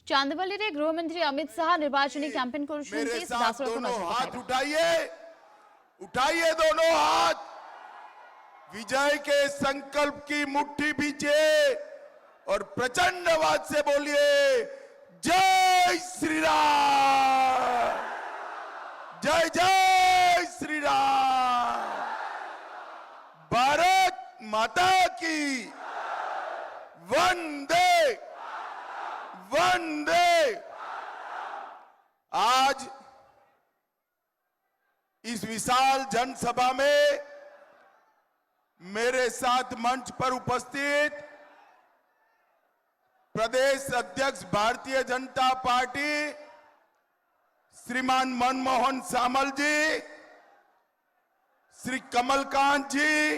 चांदवली गृहमंत्री अमित शाह निर्वाचनी कैंपेन मेरे साथ दोनों हाथ उठाइए, उठाइए दोनों हाथ, विजय के संकल्प की मुट्ठी भींचिए और प्रचंड आवाज से बोलिए जय श्री राम, जय जय श्री राम, भारत माता की वंदे वंदे। आज इस विशाल जनसभा में मेरे साथ मंच पर उपस्थित प्रदेश अध्यक्ष भारतीय जनता पार्टी श्रीमान मनमोहन सामल जी, श्री कमलकांत जी,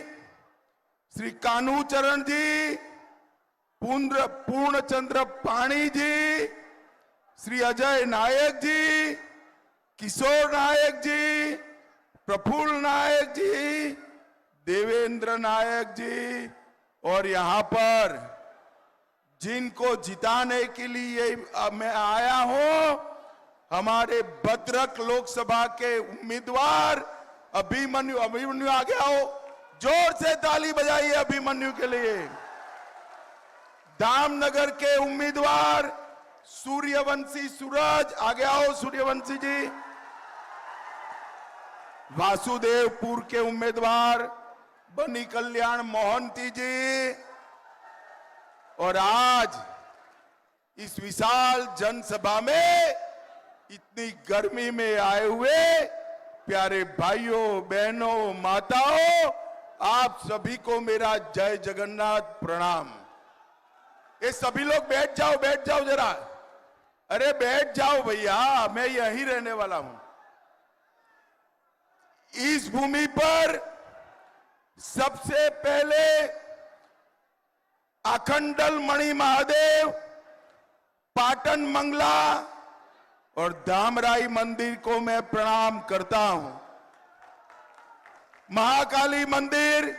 श्री कान्हूचरण जी, पूर्णचंद्र पाणी जी, श्री अजय नायक जी, किशोर नायक जी, प्रफुल्ल नायक जी, देवेंद्र नायक जी, और यहां पर जिनको जिताने के लिए मैं आया हूं, हमारे भद्रक लोकसभा के उम्मीदवार अभिमन्यु आ गया हो, जोर से ताली बजाइए अभिमन्यु के लिए। दामनगर के उम्मीदवार सूर्यवंशी सूरज आ गया हो, सूर्यवंशी जी। वासुदेवपुर के उम्मीदवार बनी कल्याण मोहंती जी। और आज इस विशाल जनसभा में इतनी गर्मी में आए हुए प्यारे भाइयों बहनों माताओं, आप सभी को मेरा जय जगन्नाथ प्रणाम। ये सभी लोग बैठ जाओ जरा, अरे बैठ जाओ भैया, मैं यहीं रहने वाला हूं। इस भूमि पर सबसे पहले अखंडल मणि महादेव, पाटन मंगला और धामराई मंदिर को मैं प्रणाम करता हूं। महाकाली मंदिर,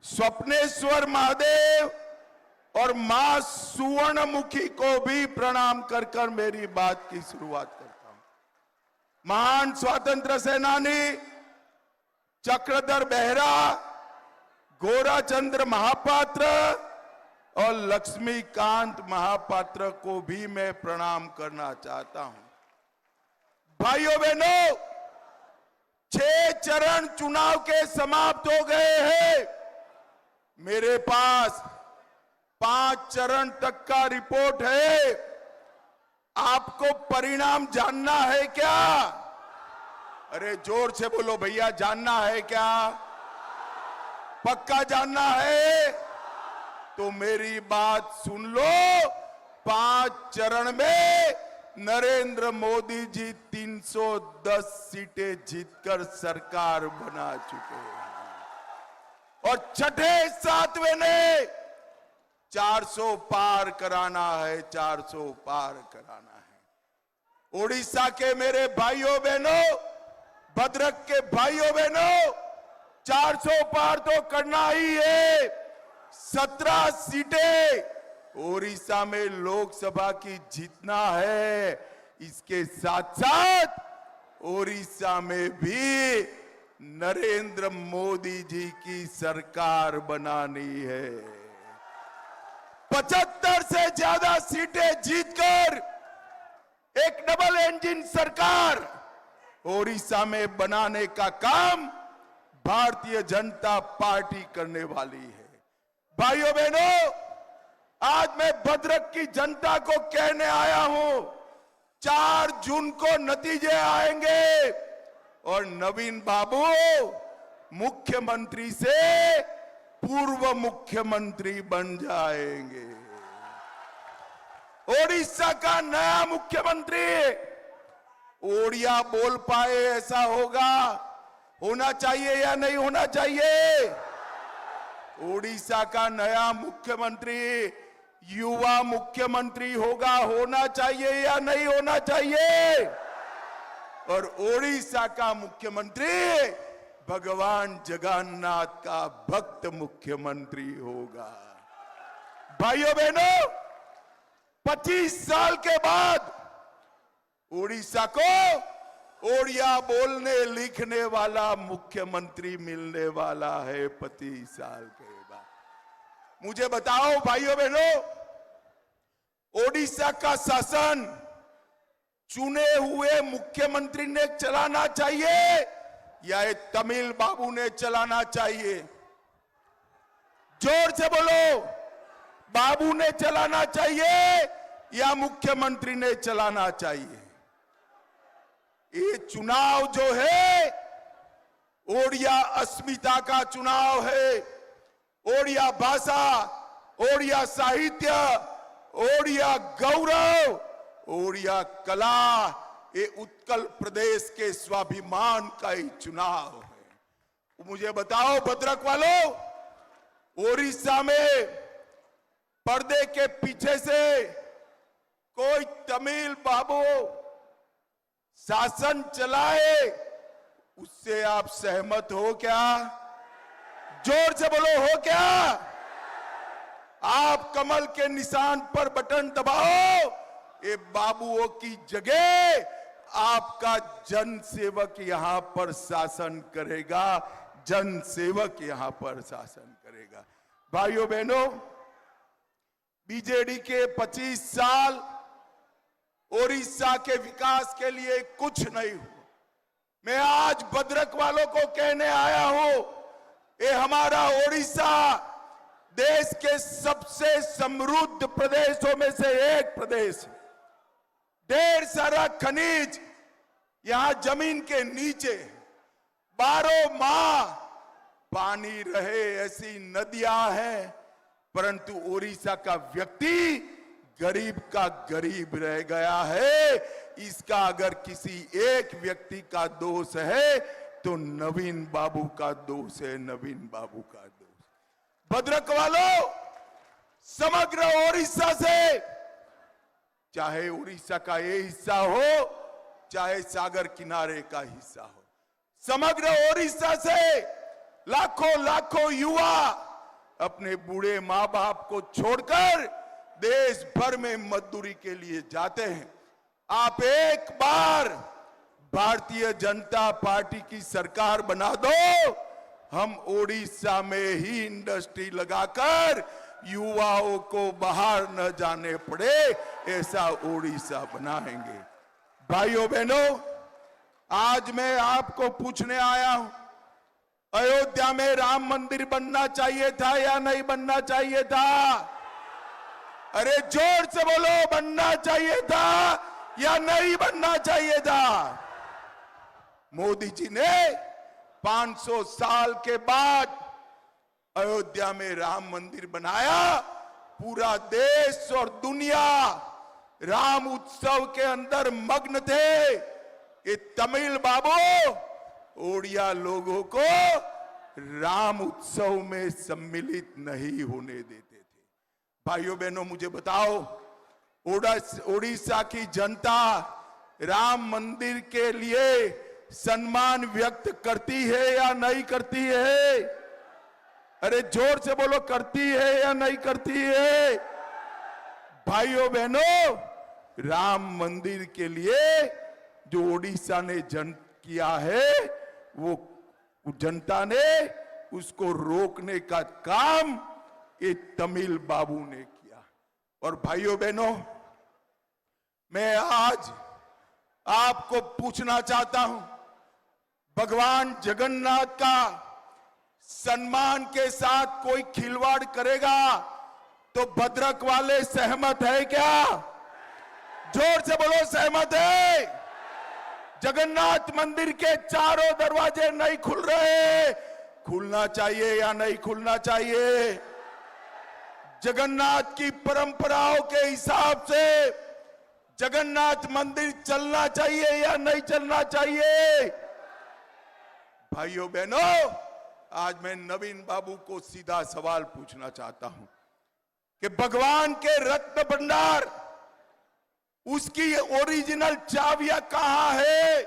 स्वप्नेश्वर महादेव और मां सुवर्णमुखी को भी प्रणाम कर कर मेरी बात की शुरुआत करता हूं। महान स्वतंत्र सेनानी चक्रधर बेहरा, गोराचंद्र महापात्र और लक्ष्मीकांत महापात्र को भी मैं प्रणाम करना चाहता हूं। भाइयों बहनों, 6 चरण चुनाव के समाप्त हो गए हैं। मेरे पास 5 चरण तक का रिपोर्ट है। आपको परिणाम जानना है क्या? अरे जोर से बोलो भैया, जानना है क्या? पक्का जानना है तो मेरी बात सुन लो। 5 चरण में नरेंद्र मोदी जी 310 सीटें जीतकर सरकार बना चुके हैं और छठे 7वें ने 400 पार कराना है, 400 पार कराना है। उड़ीसा के मेरे भाइयों बहनों, भद्रक के भाइयों बहनों, 400 पार तो करना ही है। 17 सीटें उड़ीसा में लोकसभा की जीतना है। इसके साथ साथ उड़ीसा में भी नरेंद्र मोदी जी की सरकार बनानी है। 75 से ज्यादा सीटें जीतकर एक डबल इंजन सरकार उड़ीसा में बनाने का काम भारतीय जनता पार्टी करने वाली है। भाइयों बहनों, आज मैं भद्रक की जनता को कहने आया हूं, 4 जून को नतीजे आएंगे और नवीन बाबू मुख्यमंत्री से पूर्व मुख्यमंत्री बन जाएंगे। ओडिशा का नया मुख्यमंत्री ओडिया बोल पाए ऐसा होना चाहिए या नहीं होना चाहिए? ओडिशा का नया मुख्यमंत्री युवा मुख्यमंत्री होना चाहिए या नहीं होना चाहिए? और ओडिशा का मुख्यमंत्री भगवान जगन्नाथ का भक्त मुख्यमंत्री होगा। भाइयों बहनों, 25 साल के बाद उड़ीसा को ओडिया बोलने लिखने वाला मुख्यमंत्री मिलने वाला है 25 साल के बाद। मुझे बताओ भाइयों बहनों, ओडिशा का शासन चुने हुए मुख्यमंत्री ने चलाना चाहिए या ये तमिल बाबू ने चलाना चाहिए? जोर से बोलो, बाबू ने चलाना चाहिए या मुख्यमंत्री ने चलाना चाहिए? ये चुनाव जो है ओडिया अस्मिता का चुनाव है। ओडिया भाषा, ओडिया साहित्य, ओडिया गौरव, ओडिया कला, ये उत्कल प्रदेश के स्वाभिमान का ही चुनाव है। मुझे बताओ भद्रक वालों, ओडिशा में पर्दे के पीछे से कोई तमिल बाबू शासन चलाए, उससे आप सहमत हो क्या? जोर से बोलो, हो क्या? आप कमल के निशान पर बटन दबाओ, ये बाबुओं की जगह आपका जन सेवक यहां पर शासन करेगा, जन सेवक यहां पर शासन करेगा। भाइयों बहनों, बीजेडी के 25 साल ओडिशा के विकास के लिए कुछ नहीं हुआ। मैं आज भद्रक वालों को कहने आया हूं, ये हमारा ओडिशा देश के सबसे समृद्ध प्रदेशों में से एक प्रदेश है। ढेर सारा खनिज यहां जमीन के नीचे, 12 माह पानी रहे ऐसी नदियां हैं, परंतु ओडिशा का व्यक्ति गरीब का गरीब रह गया है। इसका अगर किसी एक व्यक्ति का दोष है तो नवीन बाबू का दोष है, नवीन बाबू का दोष। भद्रक वालों, समग्र ओडिशा से, चाहे उड़ीसा का ये हिस्सा हो, चाहे सागर किनारे का हिस्सा हो, समग्र ओडिशा से लाखों लाखों युवा अपने बूढ़े माँ बाप को छोड़कर देश भर में मजदूरी के लिए जाते हैं। आप एक बार भारतीय जनता पार्टी की सरकार बना दो, हम ओडिशा में ही इंडस्ट्री लगाकर युवाओं को बाहर न जाने पड़े, ऐसा ओडिशा बनाएंगे। भाइयों बहनों, आज मैं आपको पूछने आया हूं, अयोध्या में राम मंदिर बनना चाहिए था या नहीं बनना चाहिए था? अरे जोर से बोलो, बनना चाहिए था या नहीं बनना चाहिए था? मोदी जी ने 500 साल के बाद अयोध्या में राम मंदिर बनाया। पूरा देश और दुनिया राम उत्सव के अंदर मग्न थे। ये तमिल बाबू ओडिया लोगों को राम उत्सव में सम्मिलित नहीं होने देते थे। भाइयों बहनों, मुझे बताओ, ओडिशा की जनता राम मंदिर के लिए सम्मान व्यक्त करती है या नहीं करती है? अरे जोर से बोलो, करती है या नहीं करती है? भाइयों बहनों, राम मंदिर के लिए जो ओडिशा ने किया है, वो जनता ने उसको रोकने का काम ये तमिल बाबू ने किया। और भाइयों बहनों, मैं आज आपको पूछना चाहता हूं, भगवान जगन्नाथ का सम्मान के साथ कोई खिलवाड़ करेगा तो भद्रक वाले सहमत है क्या? जोर से बोलो, सहमत है? जगन्नाथ मंदिर के चारों दरवाजे नहीं खुल रहे, खुलना चाहिए या नहीं खुलना चाहिए? जगन्नाथ की परंपराओं के हिसाब से जगन्नाथ मंदिर चलना चाहिए या नहीं चलना चाहिए? भाइयों बहनों, आज मैं नवीन बाबू को सीधा सवाल पूछना चाहता हूं कि भगवान के रत्न भंडार, उसकी ओरिजिनल चाबियां कहां है?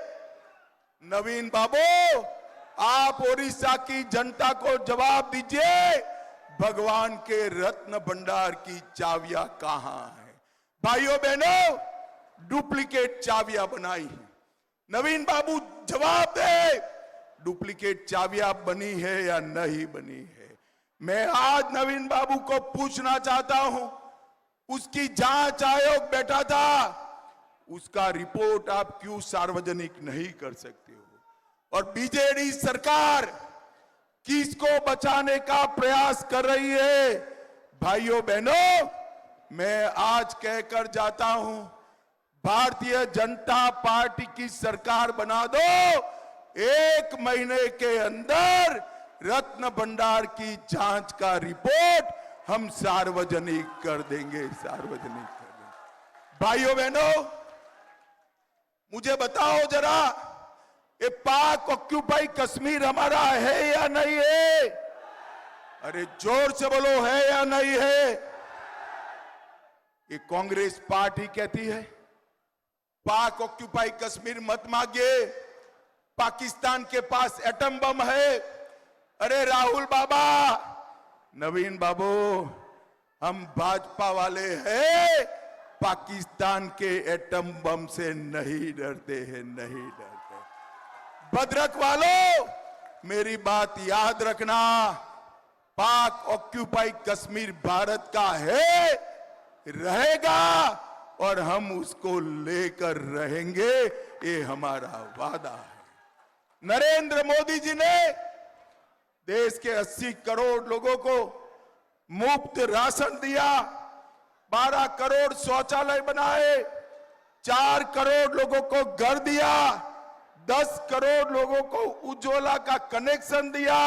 नवीन बाबू, आप ओडिशा की जनता को जवाब दीजिए, भगवान के रत्न भंडार की चाबियां कहां है? भाइयों बहनों, डुप्लीकेट चाबियां बनाई हैं। नवीन बाबू जवाब दे, डुप्लीकेट चाबियां बनी है या नहीं बनी है। मैं आज नवीन बाबू को पूछना चाहता हूं, उसकी जांच आयोग बैठा था, उसका रिपोर्ट आप क्यों सार्वजनिक नहीं कर सकते हो? और बीजेडी सरकार किसको बचाने का प्रयास कर रही है? भाइयों बहनों, मैं आज कहकर जाता हूं, भारतीय जनता पार्टी की सरकार बना दो, 1 महीने के अंदर रत्न भंडार की जांच का रिपोर्ट हम सार्वजनिक कर देंगे, सार्वजनिक कर देंगे। भाइयों बहनों, मुझे बताओ जरा, ये पाक ऑक्यूपाई कश्मीर हमारा है या नहीं है? अरे जोर से बोलो, है या नहीं है? ये कांग्रेस पार्टी कहती है पाक ऑक्यूपाई कश्मीर मत मांगिए, पाकिस्तान के पास एटम बम है। अरे राहुल बाबा, नवीन बाबू, हम भाजपा वाले हैं, पाकिस्तान के एटम बम से नहीं डरते हैं, नहीं डरते। भद्रक वालों, मेरी बात याद रखना, पाक ऑक्यूपाई कश्मीर भारत का है, रहेगा और हम उसको लेकर रहेंगे, ये हमारा वादा है। नरेंद्र मोदी जी ने देश के 80 करोड़ लोगों को मुफ्त राशन दिया, 12 करोड़ शौचालय बनाए, 4 करोड़ लोगों को घर दिया, 10 करोड़ लोगों को उज्ज्वला का कनेक्शन दिया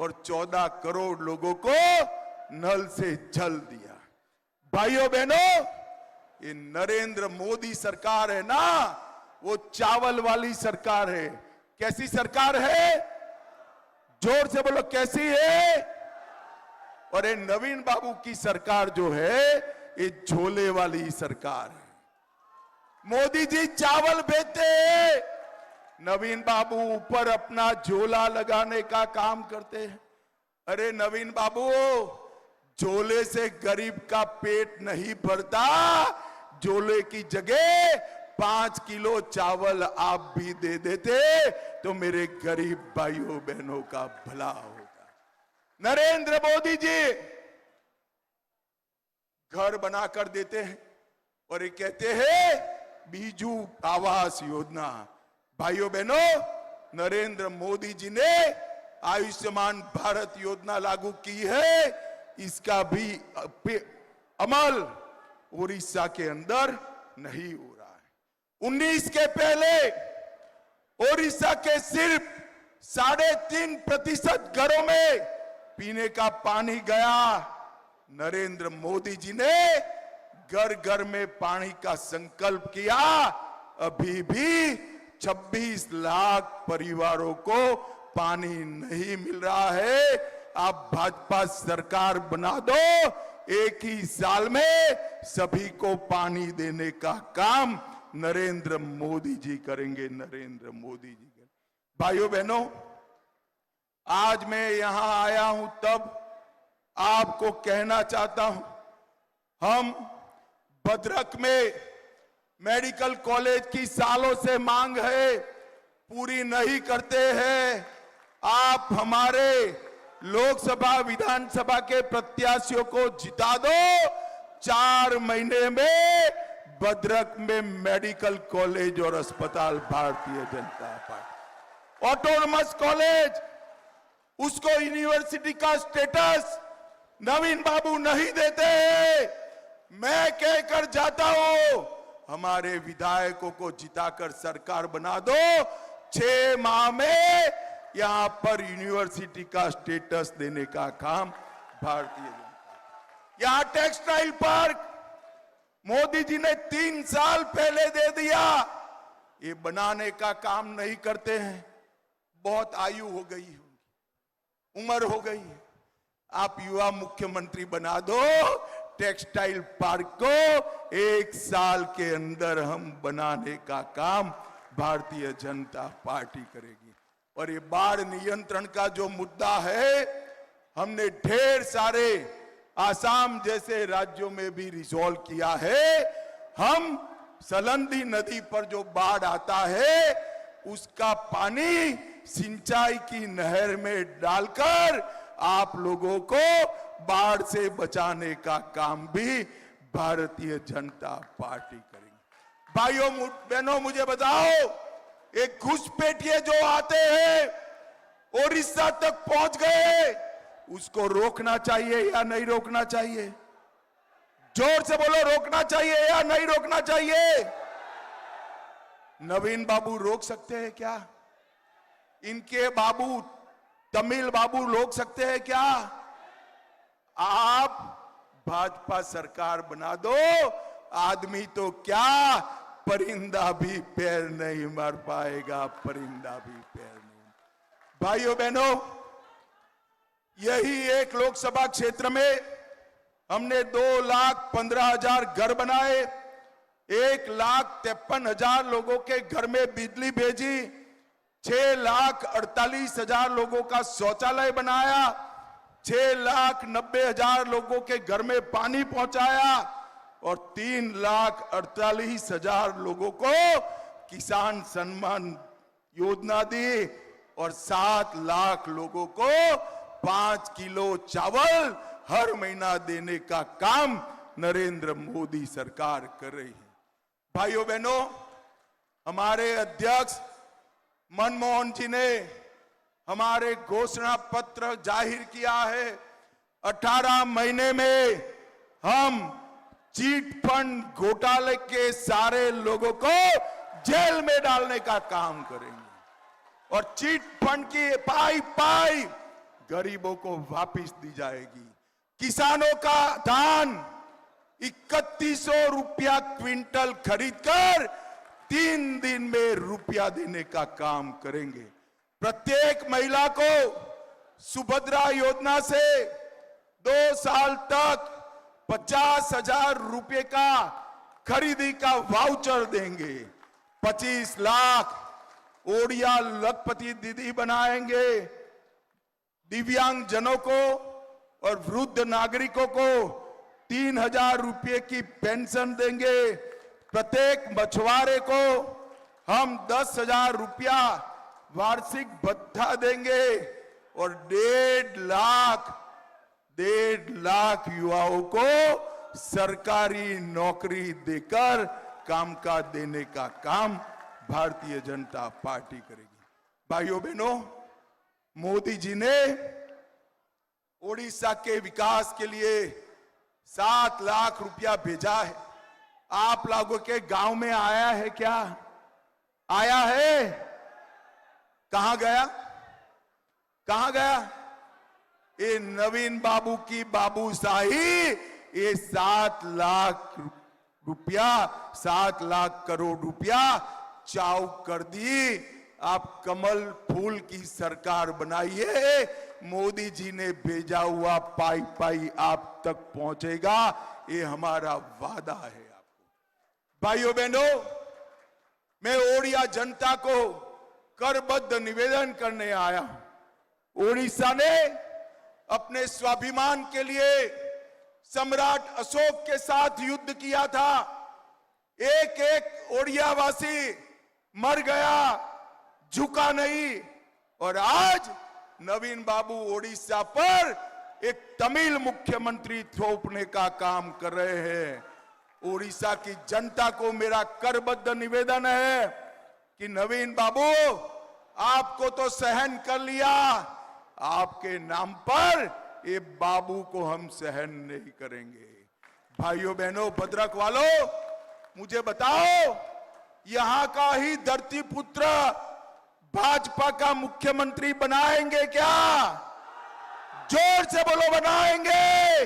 और 14 करोड़ लोगों को नल से जल दिया। भाइयों बहनों, ये नरेंद्र मोदी सरकार है ना, वो चावल वाली सरकार है। कैसी सरकार है? जोर से बोलो, कैसी है? और ये नवीन बाबू की सरकार जो है, ये झोले वाली सरकार है। मोदी जी चावल बेचते हैं, नवीन बाबू ऊपर अपना झोला लगाने का काम करते हैं। अरे नवीन बाबू, झोले से गरीब का पेट नहीं भरता, झोले की जगह 5 किलो चावल आप भी दे देते तो मेरे गरीब भाइयों बहनों का भला होगा। नरेंद्र मोदी जी घर बनाकर देते हैं और ये कहते हैं बीजू आवास योजना। भाइयों बहनों, नरेंद्र मोदी जी ने आयुष्मान भारत योजना लागू की है, इसका भी अमल उड़ीसा के अंदर नहीं हो रहा है। 19 के पहले उड़ीसा के सिर्फ 3.5% घरों में पीने का पानी गया। नरेंद्र मोदी जी ने घर घर में पानी का संकल्प किया, अभी भी 26 लाख परिवारों को पानी नहीं मिल रहा है। आप भाजपा सरकार बना दो, एक ही साल में सभी को पानी देने का काम नरेंद्र मोदी जी करेंगे, नरेंद्र मोदी जी करेंगे। भाइयों बहनों, आज मैं यहां आया हूं तब आपको कहना चाहता हूं, हम भद्रक में मेडिकल कॉलेज की सालों से मांग है, पूरी नहीं करते हैं। आप हमारे लोकसभा विधानसभा के प्रत्याशियों को जिता दो, 4 महीने में भद्रक में मेडिकल कॉलेज और अस्पताल Bharatiya Janata party, autonomous college, उसको यूनिवर्सिटी का स्टेटस नवीन बाबू नहीं देते हैं। मैं कहकर जाता हूं, हमारे विधायकों को जिताकर सरकार बना दो, 6 माह में यहां पर यूनिवर्सिटी का स्टेटस देने का काम भारतीय जनता। यहां टेक्सटाइल पार्क मोदी जी ने 3 साल पहले दे दिया, ये बनाने का काम नहीं करते हैं। बहुत आयु हो गई होगी, उम्र हो गई है, आप युवा मुख्यमंत्री बना दो, टेक्सटाइल पार्क को 1 साल के अंदर हम बनाने का काम भारतीय जनता पार्टी करेगी। और ये बाढ़ नियंत्रण का जो मुद्दा है, हमने ढेर सारे आसाम जैसे राज्यों में भी रिजॉल्व किया है। हम सलंदी नदी पर जो बाढ़ आता है उसका पानी सिंचाई की नहर में डालकर आप लोगों को बाढ़ से बचाने का काम भी भारतीय जनता पार्टी करेगी। भाइयों बहनों, मुझे बताओ, एक घुसपैठिए जो आते हैं ओडिशा तक पहुंच गए, उसको रोकना चाहिए या नहीं रोकना चाहिए? जोर से बोलो, रोकना चाहिए या नहीं रोकना चाहिए? नवीन बाबू रोक सकते हैं क्या? इनके बाबू तमिल बाबू रोक सकते हैं क्या? आप भाजपा सरकार बना दो, आदमी तो क्या, परिंदा भी पैर नहीं मार पाएगा, परिंदा भी पैर नहीं। भाइयों बहनों, यही एक लोकसभा क्षेत्र में हमने 2,15,000 घर बनाए, 1,53,000 लोगों के घर में बिजली भेजी, 6,48,000 लोगों का शौचालय बनाया, 6,90,000 लोगों के घर में पानी पहुंचाया और 3,48,000 लोगों को किसान सम्मान योजना दी और 7 लाख लोगों को 5 किलो चावल हर महीना देने का काम नरेंद्र मोदी सरकार कर रही है। भाइयों बहनों, हमारे अध्यक्ष मनमोहन जी ने हमारे घोषणा पत्र जाहिर किया है। 18 महीने में हम चीट फंड घोटाले के सारे लोगों को जेल में डालने का काम करेंगे और चीट फंड की पाई गरीबों को वापस दी जाएगी। किसानों का धान 3100 रुपया क्विंटल खरीदकर 3 दिन में रुपया देने का काम करेंगे। प्रत्येक महिला को सुभद्रा योजना से 2 साल तक 50,000 रुपए का खरीदी का वाउचर देंगे। 25 लाख ओडिया लखपति दीदी बनाएंगे। दिव्यांग जनों को और वृद्ध नागरिकों को 3,000 रुपए की पेंशन देंगे। प्रत्येक मछुआरे को हम 10,000 रुपया वार्षिक भत्ता देंगे और 1.5 लाख युवाओं को सरकारी नौकरी देकर कामकाज देने का काम भारतीय जनता पार्टी करेगी। भाइयों बहनों, मोदी जी ने ओडिशा के विकास के लिए 7 लाख रुपया भेजा है। आप लोगों के गांव में आया है क्या? आया है? कहां गया? कहां गया? ये नवीन बाबू की बाबूशाही, ये 7 लाख रुपया, 7 लाख करोड़ रुपया चाउ कर दी। आप कमल फूल की सरकार बनाइए, मोदी जी ने भेजा हुआ पाई आप तक पहुंचेगा, ये हमारा वादा है आपको। भाइयों बहनों, मैं ओडिया जनता को करबद्ध निवेदन करने आया हूं। ओडिशा ने अपने स्वाभिमान के लिए सम्राट अशोक के साथ युद्ध किया था। एक एक ओडियावासी मर गया, झुका नहीं। और आज नवीन बाबू ओडिशा पर एक तमिल मुख्यमंत्री थोपने का काम कर रहे हैं। ओडिशा की जनता को मेरा करबद्ध निवेदन है कि नवीन बाबू, आपको तो सहन कर लिया, आपके नाम पर ये बाबू को हम सहन नहीं करेंगे। भाइयों बहनों, भद्रक वालों, मुझे बताओ, यहां का ही धरती पुत्र भाजपा का मुख्यमंत्री बनाएंगे क्या? जोर से बोलो, बनाएंगे।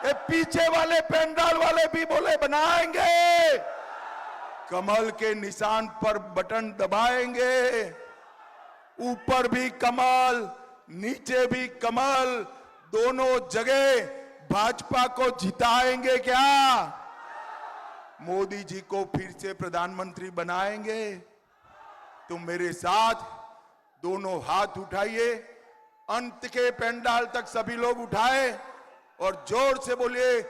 ये पीछे वाले पेंडाल वाले भी बोले बनाएंगे। कमल के निशान पर बटन दबाएंगे, ऊपर भी कमल, नीचे भी कमल, दोनों जगह भाजपा को जिताएंगे क्या? मोदी जी को फिर से प्रधानमंत्री बनाएंगे? तो मेरे साथ दोनों हाथ उठाइए, अंत के पेंडाल तक सभी लोग उठाए और जोर से बोलिए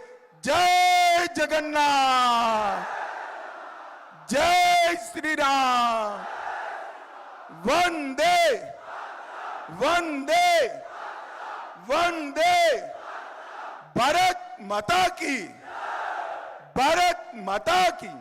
जय जगन्नाथ, जय श्री राम, वंदे वंदे वंदे, भारत माता की, भारत माता की।